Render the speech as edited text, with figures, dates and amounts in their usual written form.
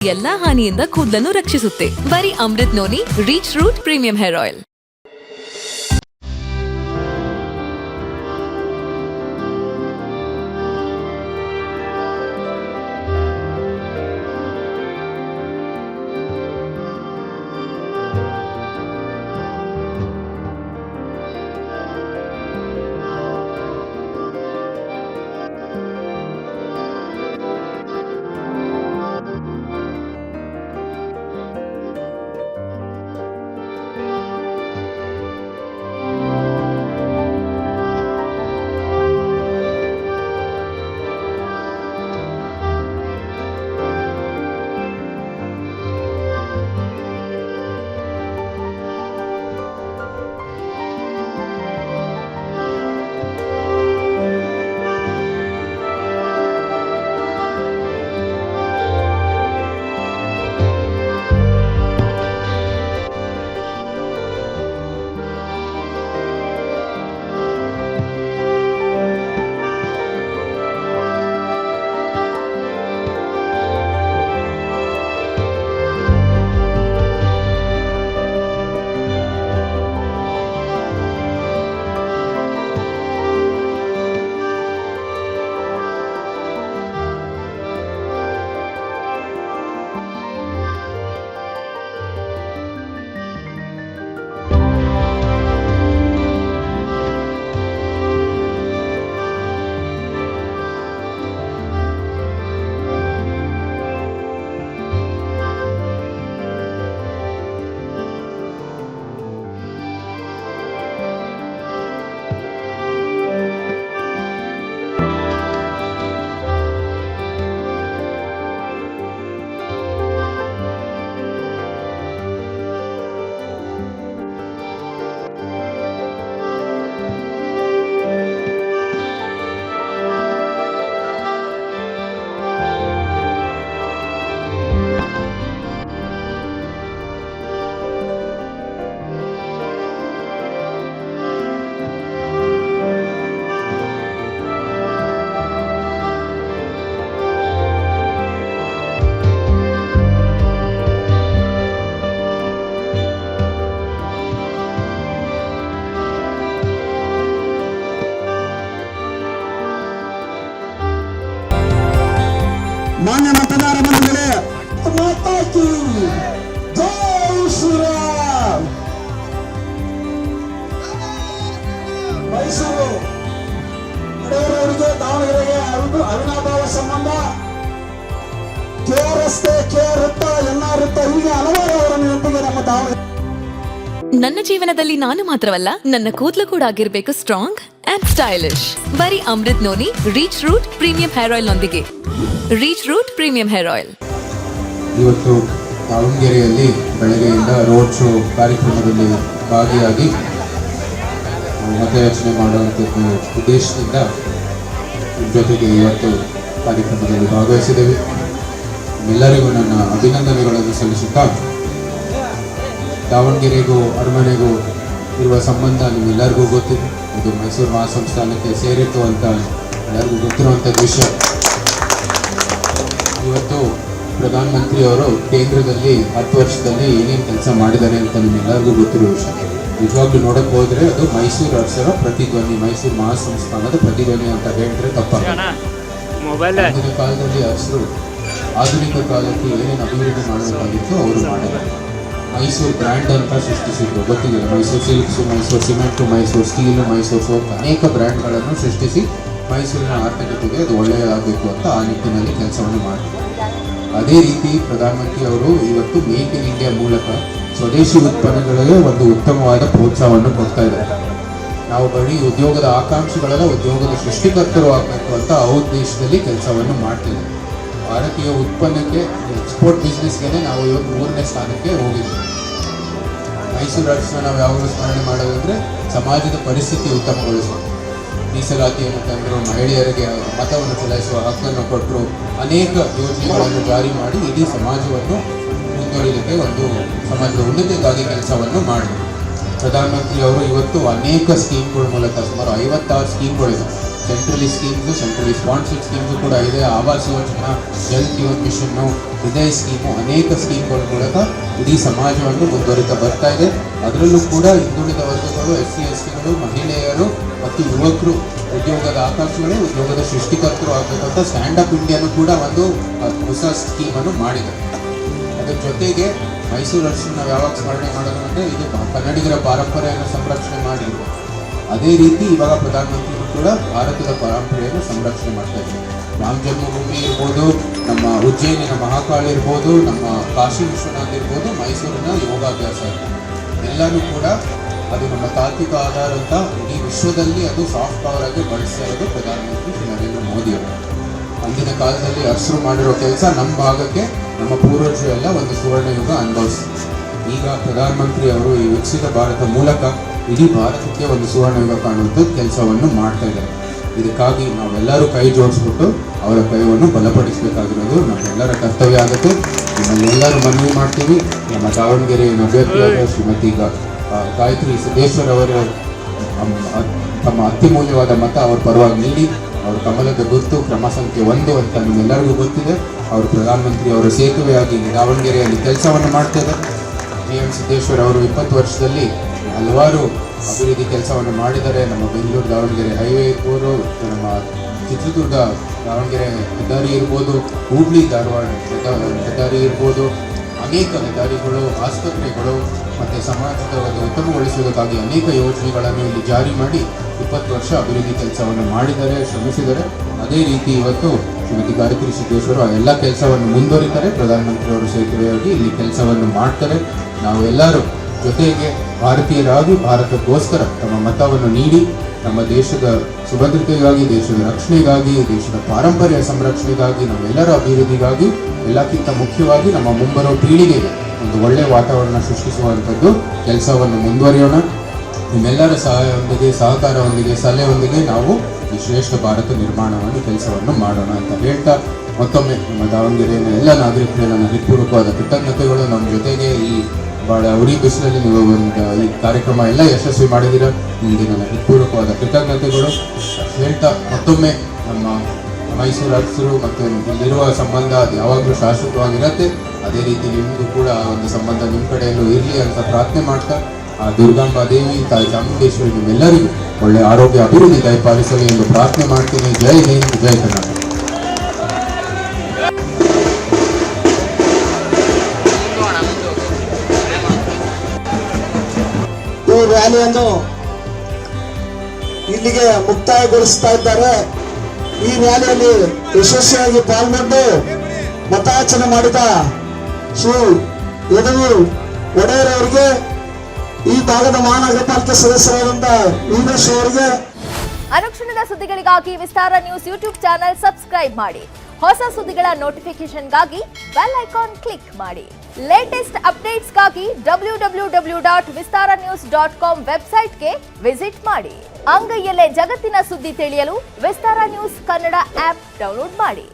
ಎಲ್ಲಾ ಹಾನಿಯಿಂದ ಕೂದಲನ್ನು ರಕ್ಷಿಸುತ್ತೆ. ಬರೀ Amrit noni reach root premium hair oil. ಮಾನ್ಯ ಮತದಾರ ಬಂಧುಗಳೇ, ಮಾತಾಕಿ ಜೈ ಶ್ರೀರಾಮ್. ಮೈಸೂರು ನಡೆಯವರಿಗೆ ದಾವಣಗೆರೆಗೆ ಅವಿನಾಭಾವ ಸಂಬಂಧ. ಕೆ ರಸ್ತೆ, ಕೆ ವೃತ್ತ, ಎನ್ ಆರ್ ವೃತ್ತ, ಹೀಗೆ ಹಲವಾರು ಅವರ ನೆನಪಿಗೆ ನಮ್ಮ ದಾವಣಗೆರೆ. ನನ್ನ ಜೀವನದಲ್ಲಿ ನಾನು ಮಾತ್ರವಲ್ಲ, ನನ್ನ ಕೂದಲು ಕೂಡ ಆಗಿರ್ಬೇಕು ಸ್ಟ್ರಾಂಗ್ ಅಂಡ್ ಸ್ಟೈಲಿಶ್. ಬರೀ Amrit noni reach root premium hair oil ನೊಂದಿಗೆ. Reach root premium hair oil. ಇವತ್ತು ದಾವಣಗೆರೆಯಲ್ಲಿ ಬೆಳಗ್ಗೆಯಿಂದ ರೋಡ್ ಶೋ ಕಾರ್ಯಕ್ರಮದಲ್ಲಿ ಭಾಗಿಯಾಗಿ ಮತಯಾಚನೆ ಮಾಡುವಂಥದ್ದು ಉದ್ದೇಶದಿಂದ ಜೊತೆಗೆ ಇವತ್ತು ಕಾರ್ಯಕ್ರಮದಲ್ಲಿ ಭಾಗವಹಿಸಿದ್ದೇವೆ. ಎಲ್ಲರಿಗೂ ನನ್ನ ಅಭಿನಂದನೆಗಳನ್ನು ಸಲ್ಲಿಸುತ್ತಾ, ದಾವಣಗೆರೆಗೂ ಅರಮನೆಗೂ ಇರುವ ಸಂಬಂಧ ನಿಮ್ಮೆಲ್ಲರಿಗೂ ಗೊತ್ತಿದೆ. ಇದು ಮೈಸೂರು ಮಹಾಸಂಸ್ಥಾನಕ್ಕೆ ಸೇರಿತ್ತು ಅಂತ ಎಲ್ಲರಿಗೂ ಗೊತ್ತಿರುವಂಥ ವಿಷಯ. ಇವತ್ತು ಪ್ರಧಾನಮಂತ್ರಿಯವರು ಕೇಂದ್ರದಲ್ಲಿ 10 ವರ್ಷದಲ್ಲಿ ಏನೇನು ಕೆಲಸ ಮಾಡಿದ್ದಾರೆ ಅಂತ ನಿಮ್ಮೆಲ್ಲರಿಗೂ ಗೊತ್ತಿರೋ ವಿಷಯ. ನಿಜವಾಗ್ಲೂ ನೋಡಕ್ಕೆ ಹೋದರೆ ಅದು ಮೈಸೂರು ಅರಸರ ಪ್ರತಿಧ್ವನಿ, ಮೈಸೂರು ಮಹಾಸಂಸ್ಥಾನದ ಪ್ರತಿಧ್ವನಿ ಅಂತ ಹೇಳಿದ್ರೆ ತಪ್ಪಾಗಲ್ಲ. ಆಗಿನ ಕಾಲದಲ್ಲಿ ಅರಸರು ಆಧುನಿಕ ಕಾಲಕ್ಕೆ ಏನೇನು ಅಭಿವೃದ್ಧಿ ಮಾಡಬೇಕಾಗಿತ್ತು ಅವರು ಮಾಡಿದ್ದಾರೆ. ಮೈಸೂರು ಬ್ರ್ಯಾಂಡ್ ಅಂತ ಸೃಷ್ಟಿಸಿದ್ರು, ಗೊತ್ತಿದೆ. Mysuru silks, Mysuru cement, Mysuru steel, Mysuru soap, ಅನೇಕ ಬ್ರ್ಯಾಂಡ್ಗಳನ್ನು ಸೃಷ್ಟಿಸಿ ಮೈಸೂರಿನ ಆರ್ಥಿಕತೆಗೆ ಅದು ಒಳ್ಳೆಯದಾಗಬೇಕು ಅಂತ ಆ ನಿಟ್ಟಿನಲ್ಲಿ ಕೆಲಸವನ್ನು ಮಾಡಿದ್ರು. ಅದೇ ರೀತಿ ಪ್ರಧಾನಮಂತ್ರಿ ಅವರು ಇವತ್ತು ಮೇಕ್ ಇನ್ ಇಂಡಿಯಾ ಮೂಲಕ ಸ್ವದೇಶಿ ಉತ್ಪನ್ನಗಳಿಗೆ ಒಂದು ಉತ್ತಮವಾದ ಪ್ರೋತ್ಸಾಹವನ್ನು ಕೊಡ್ತಾ ಇದ್ದಾರೆ. ನಾವು ಬರೀ ಉದ್ಯೋಗದ ಆಕಾಂಕ್ಷಿಗಳೆಲ್ಲ ಉದ್ಯೋಗದ ಸೃಷ್ಟಿಕರ್ತರು ಆಗಬೇಕು ಅಂತ ಆ ಉದ್ದೇಶದಲ್ಲಿ ಕೆಲಸವನ್ನು ಮಾಡ್ತಿದ್ದೇವೆ. ಭಾರತೀಯ ಉತ್ಪನ್ನಕ್ಕೆ ಎಕ್ಸ್ಪೋರ್ಟ್ ಬಿಸ್ನೆಸ್ಗೆ ನಾವು ಇವತ್ತು 3ನೇ ಸ್ಥಾನಕ್ಕೆ ಹೋಗಿದ್ದೀವಿ. ಮೈಸೂರು ಅರಸನ್ನ ನಾವು ಯಾವಾಗಲೂ ಸ್ಮರಣೆ ಮಾಡೋದಂದರೆ ಸಮಾಜದ ಪರಿಸ್ಥಿತಿ ಉತ್ತಮಗೊಳಿಸೋದು. ಮೀಸಲಾತಿಯನ್ನು ತಂದರು, ಮಹಿಳೆಯರಿಗೆ ಮತವನ್ನು ಚಲಾಯಿಸುವ ಹಕ್ಕನ್ನು ಕೊಟ್ಟರು, ಅನೇಕ ಯೋಜನೆಗಳನ್ನು ಜಾರಿ ಮಾಡಿ ಇಡೀ ಸಮಾಜವನ್ನು ಮುಂದುವರಿಲಿಕ್ಕೆ ಒಂದು ಸಮಾಜದ ಉನ್ನತಿಗಾಗಿ ಕೆಲಸವನ್ನು ಮಾಡಿದರು. ಪ್ರಧಾನಮಂತ್ರಿಯವರು ಇವತ್ತು ಅನೇಕ ಸ್ಕೀಮ್ಗಳ ಮೂಲಕ ಸುಮಾರು 56 ಸ್ಕೀಮ್ಗಳಿವೆ. Centrally schemes, centrally sponsored schemes ಕೂಡ ಇದೆ. ಆವಾಸ್ ಯೋಜನಾ, ಜಲ್ ಜೀವನ್ ಮಿಷನ್ನು, ಹೃದಯ ಸ್ಕೀಮು, ಅನೇಕ ಸ್ಕೀಮ್ಗಳ ಮೂಲಕ ಇಡೀ ಸಮಾಜವನ್ನು ಮುಂದುವರಿತಾ ಬರ್ತಾ ಇದೆ. ಅದರಲ್ಲೂ ಕೂಡ ಹಿಂದುಳಿದ ವರ್ಗಗಳು, SC/STಗಳು, ಮಹಿಳೆಯರು ಮತ್ತು ಯುವಕರು ಉದ್ಯೋಗದ ಆಕಾಂಕ್ಷಿಗಳು, ಉದ್ಯೋಗದ ಸೃಷ್ಟಿಕರ್ತರು ಆಗಬೇಕಂತ ಸ್ಟ್ಯಾಂಡಪ್ ಇಂಡಿಯಾನು ಕೂಡ ಒಂದು ಹೊಸ ಸ್ಕೀಮನ್ನು ಮಾಡಿದೆ. ಅದರ ಜೊತೆಗೆ ಮೈಸೂರು ಅರಸನ್ನು ನಾವು ಯಾವಾಗ ಸ್ಮರಣೆ ಮಾಡೋದು ಅಂದರೆ ಇದು ಕನ್ನಡಿಗರ ಪಾರಂಪರೆಯನ್ನು ಸಂರಕ್ಷಣೆ ಮಾಡಿದ್ರು. ಅದೇ ರೀತಿ ಇವಾಗ ಪ್ರಧಾನಮಂತ್ರಿಗಳು ಕೂಡ ಭಾರತದ ಪರಂಪರೆಯನ್ನು ಸಂರಕ್ಷಣೆ ಮಾಡ್ತಾ ಇದ್ದಾರೆ. ರಾಮ ಜನ್ಮಭೂಮಿ ಇರ್ಬೋದು, ನಮ್ಮ ಉಜ್ಜಯಿನಿನ ಮಹಾಕಾಳಿ ಇರ್ಬೋದು, ನಮ್ಮ ಕಾಶಿ ವಿಶ್ವನಾಥ್ ಇರ್ಬೋದು, ಮೈಸೂರಿನ ಯೋಗಾಭ್ಯಾಸ ಇರ್ಬೋದು, ಎಲ್ಲನೂ ಕೂಡ ಅದು ನಮ್ಮ ತಾತ್ವಿಕ ಆಧಾರ ಅಂತ ಇಡೀ ವಿಶ್ವದಲ್ಲಿ ಅದು ಸಾಫ್ಟ್ ಪವರ್ ಆಗಿ ಬಳಸ್ತಾ ಇರೋದು ಪ್ರಧಾನಮಂತ್ರಿ ಶ್ರೀ ನರೇಂದ್ರ ಮೋದಿ ಅವರು. ಅಂದಿನ ಕಾಲದಲ್ಲಿ ಅರಸರು ಮಾಡಿರೋ ಕೆಲಸ ನಮ್ಮ ಭಾಗಕ್ಕೆ ನಮ್ಮ ಪೂರ್ವಜರು ಎಲ್ಲ ಒಂದು ಸುವರ್ಣ ಯುಗ ಅನುಭವಿಸ್ತಾರೆ. ಈಗ ಪ್ರಧಾನಮಂತ್ರಿ ಅವರು ಈ ವಿಕಸಿತ ಭಾರತ ಮೂಲಕ ಇಡೀ ಭಾರತಕ್ಕೆ ಒಂದು ಸುವರ್ಣ ಯುಗ ಕಾಣುವಂಥ ಕೆಲಸವನ್ನು ಮಾಡ್ತಾ ಇದ್ದಾರೆ. ಇದಕ್ಕಾಗಿ ನಾವೆಲ್ಲರೂ ಕೈ ಜೋಡಿಸ್ಬಿಟ್ಟು ಅವರ ಕೈಯನ್ನು ಬಲಪಡಿಸಬೇಕಾಗಿರೋದು ನಮ್ಮೆಲ್ಲರ ಕರ್ತವ್ಯ ಆಗುತ್ತೆ. ನಮ್ಮಲ್ಲೆಲ್ಲರೂ ಮನವಿ ಮಾಡ್ತೀವಿ. ನಮ್ಮ ದಾವಣಗೆರೆಯ ಅಭ್ಯರ್ಥಿಯಾದ ಶ್ರೀಮತಿ ಗಾಯತ್ರಿ ಸಿದ್ದೇಶ್ವರ್ ಅವರು ತಮ್ಮ ಅತ್ಯಮೂಲ್ಯವಾದ ಮತ ಅವರ ಪರವಾಗಿ ನೀಡಿ ಅವರ ಕಮಲದ ಗುರುತು ಕ್ರಮ ಸಂಖ್ಯೆ 1 ಅಂತ ನಿಮ್ಮೆಲ್ಲರಿಗೂ ಗೊತ್ತಿದೆ. ಅವರು ಪ್ರಧಾನಮಂತ್ರಿ ಅವರ ಸೇತುವೆಯಾಗಿ ದಾವಣಗೆರೆಯಲ್ಲಿ ಕೆಲಸವನ್ನು ಮಾಡ್ತಾ ಇದ್ದಾರೆ. GM ಸಿದ್ದೇಶ್ವರ್ ಅವರು 20 ವರ್ಷದಲ್ಲಿ ಹಲವಾರು ಅಭಿವೃದ್ಧಿ ಕೆಲಸವನ್ನು ಮಾಡಿದ್ದಾರೆ. ನಮ್ಮ ಬೆಂಗಳೂರು ದಾವಣಗೆರೆ ಹೈವೇ ಇರ್ಬೋದು, ನಮ್ಮ ಚಿತ್ರದುರ್ಗ ದಾವಣಗೆರೆ ಹೆದ್ದಾರಿ ಇರ್ಬೋದು, ಹುಬ್ಳಿ ಧಾರವಾಡ ಹೆದ್ದಾರಿ ಇರ್ಬೋದು, ಅನೇಕ ಹೆದ್ದಾರಿಗಳು, ಆಸ್ಪತ್ರೆಗಳು ಮತ್ತು ಸಮಾಜದ ಒಂದು ಉತ್ತಮಗೊಳಿಸುವುದಕ್ಕಾಗಿ ಅನೇಕ ಯೋಜನೆಗಳನ್ನು ಇಲ್ಲಿ ಜಾರಿ ಮಾಡಿ 20 ವರ್ಷ ಅಭಿವೃದ್ಧಿ ಕೆಲಸವನ್ನು ಮಾಡಿದ್ದಾರೆ, ಶ್ರಮಿಸಿದ್ದಾರೆ. ಅದೇ ರೀತಿ ಇವತ್ತು ಶ್ರೀಮತಿ ಗಾಯತ್ರಿ ಸಿದ್ದೇಶ್ವರು ಆ ಎಲ್ಲ ಕೆಲಸವನ್ನು ಮುಂದುವರಿತಾರೆ. ಪ್ರಧಾನಮಂತ್ರಿಯವರು ಸೇತುವೆಯಾಗಿ ಇಲ್ಲಿ ಕೆಲಸವನ್ನು ಮಾಡ್ತಾರೆ. ನಾವು ಎಲ್ಲರೂ ಜೊತೆಗೆ ಭಾರತೀಯರಾಗಿ ಭಾರತಕ್ಕೋಸ್ಕರ ತಮ್ಮ ಮತವನ್ನು ನೀಡಿ ನಮ್ಮ ದೇಶದ ಸುಭದ್ರತೆಗಾಗಿ, ದೇಶದ ರಕ್ಷಣೆಗಾಗಿ, ದೇಶದ ಪಾರಂಪರ್ಯ ಸಂರಕ್ಷಣೆಗಾಗಿ, ನಮ್ಮೆಲ್ಲರ ಅಭಿವೃದ್ಧಿಗಾಗಿ, ಎಲ್ಲಕ್ಕಿಂತ ಮುಖ್ಯವಾಗಿ ನಮ್ಮ ಮುಂಬರುವ ಪೀಳಿಗೆಗೆ ಒಂದು ಒಳ್ಳೆಯ ವಾತಾವರಣ ಸೃಷ್ಟಿಸುವಂಥದ್ದು ಕೆಲಸವನ್ನು ಮುಂದುವರಿಯೋಣ. ನಿಮ್ಮೆಲ್ಲರ ಸಹಾಯವೊಂದಿಗೆ, ಸಹಕಾರವೊಂದಿಗೆ, ಸಲಹೆಯೊಂದಿಗೆ ನಾವು ಈ ಶ್ರೇಷ್ಠ ಭಾರತ ನಿರ್ಮಾಣವನ್ನು ಕೆಲಸವನ್ನು ಮಾಡೋಣ ಅಂತ ಹೇಳ್ತಾ, ಮತ್ತೊಮ್ಮೆ ನಮ್ಮ ದಾವಣಗೆರೆಯ ಎಲ್ಲ ನಾಗರಿಕರಿಗೆ ನನ್ನ ಹೃತ್ಪೂರ್ವಕವಾದ ಕೃತಜ್ಞತೆಗಳು. ನಮ್ಮ ಜೊತೆಗೆ ಈ ಭಾಳ ಉರಿ ಬಿಸಿಲಲ್ಲಿ ನೀವು ಒಂದು ಈ ಕಾರ್ಯಕ್ರಮ ಎಲ್ಲ ಯಶಸ್ವಿ ಮಾಡಿದ್ದೀರ. ನಿಮಗೆ ನನ್ನ ಹೃತ್ಪೂರ್ವಕವಾದ ಕೃತಜ್ಞತೆಗಳು ಹೇಳ್ತಾ, ಮತ್ತೊಮ್ಮೆ ನಮ್ಮ ಮೈಸೂರು ಅರಸರು ಮತ್ತು ಇಲ್ಲಿರುವ ಸಂಬಂಧ ಅದು ಯಾವಾಗಲೂ ಶಾಶ್ವತವಾಗಿರುತ್ತೆ. ಅದೇ ರೀತಿ ನಿಮ್ಮದು ಕೂಡ ಒಂದು ಸಂಬಂಧ ನಿಮ್ಮ ಕಡೆಯಲ್ಲೂ ಇರಲಿ ಅಂತ ಪ್ರಾರ್ಥನೆ ಮಾಡ್ತಾ, ಆ ದುರ್ಗಾಂಬಾ ದೇವಿ, ತಾಯಿ ಚಾಮುಂಡೇಶ್ವರಿ ನಿಮ್ಮೆಲ್ಲರಿಗೂ ಒಳ್ಳೆಯ ಆರೋಗ್ಯ ಅಭಿವೃದ್ಧಿ ದಯಪಾಲಿಸಲಿ ಎಂದು ಪ್ರಾರ್ಥನೆ ಮಾಡ್ತೀನಿ. ಜೈ ಹಿಂದ್, ಜೈ ಕರ್ನಾಟಕ. ಈ ರ್ಯಾಲಿಯನ್ನು ಇಲ್ಲಿಗೆ ಮುಕ್ತಾಯಗೊಳಿಸ್ತಾ ಇದ್ದಾರೆ. ಈ ರ್ಯಾಲಿಯಲ್ಲಿ ಯಶಸ್ವಿಯಾಗಿ ಪಾಲ್ಗೊಂಡು ಮತಯಾಚನೆ ಮಾಡಿದ ಶ್ರೀ ಯದುವೀರ್ ಒಡೆಯರ್ ಅವರಿಗೆ, ಈ ಭಾಗದ ಮಹಾನಗರ ಪಾಲಿಕೆ ಸದಸ್ಯರಾದಂತ ವೀರೇಶ್ ಅವರಿಗೆ. ಅನುಕ್ಷಣದ ಸುದ್ದಿಗಳಿಗಾಗಿ ವಿಸ್ತಾರ ನ್ಯೂಸ್ ಯೂಟ್ಯೂಬ್ ಚಾನೆಲ್ ಸಬ್ಸ್ಕ್ರೈಬ್ ಮಾಡಿ. ಹೊಸ ಸುದ್ದಿಗಳ ನೋಟಿಫಿಕೇಶನ್ಗಾಗಿ ಬೆಲ್ ಐಕಾನ್ ಕ್ಲಿಕ್ ಮಾಡಿ. ಲೇಟೆಸ್ಟ್ ಅಪ್ಡೇಟ್ಸ್ಗಾಗಿ www.vistaranews.com ವೆಬ್ಸೈಟ್ಗೆ ವಿಸಿಟ್ ಮಾಡಿ. ಅಂಗೈಯಲ್ಲೇ ಜಗತ್ತಿನ ಸುದ್ದಿ ತಿಳಿಯಲು ವಿಸ್ತಾರ ನ್ಯೂಸ್ ಕನ್ನಡ ಆಪ್ ಡೌನ್ಲೋಡ್ ಮಾಡಿ.